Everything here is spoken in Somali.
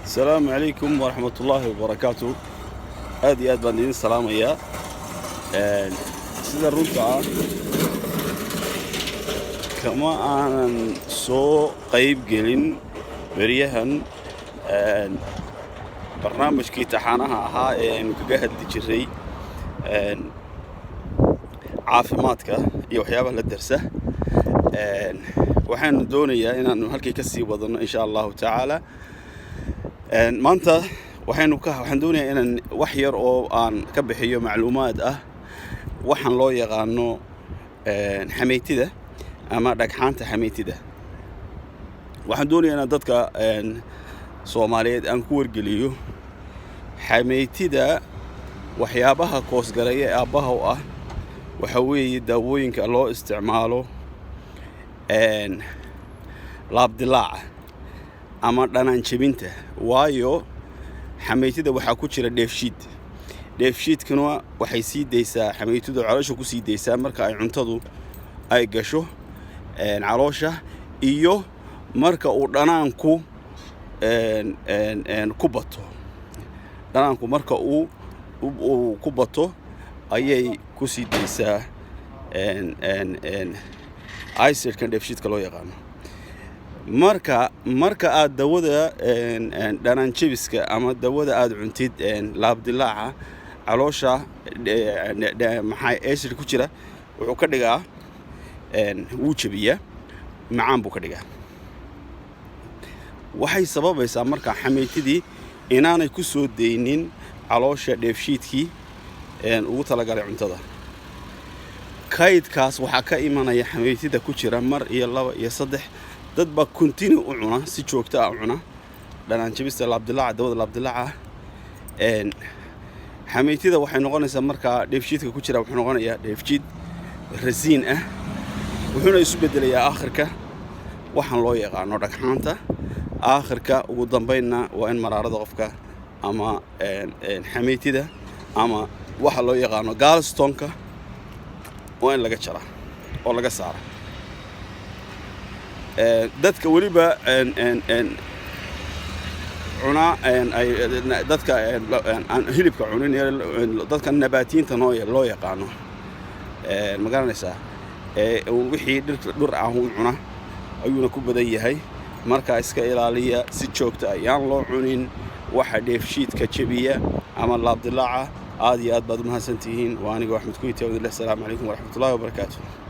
السلام عليكم ورحمة الله وبركاته. هذه بندين السلام يا سيدا runta كما أنا قيب gelin بريهن برنامج كي تحانها ها إنه كجهد تجري عافماتك يوحيابه للدرسة وحين دونية إنه هالكي كسي وضن إن شاء الله تعالى maanta waxaan doonayaa inaan wax yar oo aan ka bixiyo macluumaad ah waxaan loo yaqaano xameetida ama dhagxaanta xameetida waxaan doonayaa in dadka Soomaaliyeed aan ku wargeliyo xameetida waxyaabaha koosgareeya aabaha u ah waxa weeye daawooyinka loo isticmaalo laabdilaaca ama dhanaan jebinta waayo xameetida waxa ku jira dheefshiidkuna waxay sii deysaa xameetidu caloosha ku sii deysaa marka ay cuntadu ay gasho caloosha iyo marka uu dhanaanku ku bato dhanaanku marka uu ku bato ayay ku sii deysaa acidkan dheefshiidka loo yaqaan marka aad dawada dhanaan jebiska ama dawada aad cuntid laabdilaaca caloosha maxay acid ku jira wuxuu ka dhigaa wuu jabiyaa macaan buu ka dhigaa waxay sababaysaa marka xameetidii inaanay ku soo deynin caloosha dheefshiidkii ugu talagalay cuntada kaydkaas waxaa ka imanaya xameetida ku jira mar iyo laba iyo saddex dad ba continue u cuna si joogto ah cuna dhanaan jebista laabdilaaca dawada laabdilaaca xameetida waxay noqonaysaa marka dheefshiidka ku jira wuxuu noqonayaa dheefshiid rasiin ah wuxuuna isu bedelayaa aakhirka waxaan loo yaqaano dhagxaanta aakhirka ugu dambeynna waa in maraarada qofka ama xameetida ama waxa loo yaqaano gallstone-ka waa in laga jaraa oo laga saara dadka waliba cuna ay dadka aan hilibka cunin dadka nabaatiinta loo yaqaano ma garanaysaa wixii dhir ah uu cuna ayuuna ku badan yahay marka iska ilaaliya si joogto ah yaan loo cunin waxa dheefshiidka jabiya ama laabdilaaca aad iyo aad baad u mahadsantihiin waa aniga Axmed Kuyti. Assalaamu calaykum waraxmatullaahi wabarakaatuh.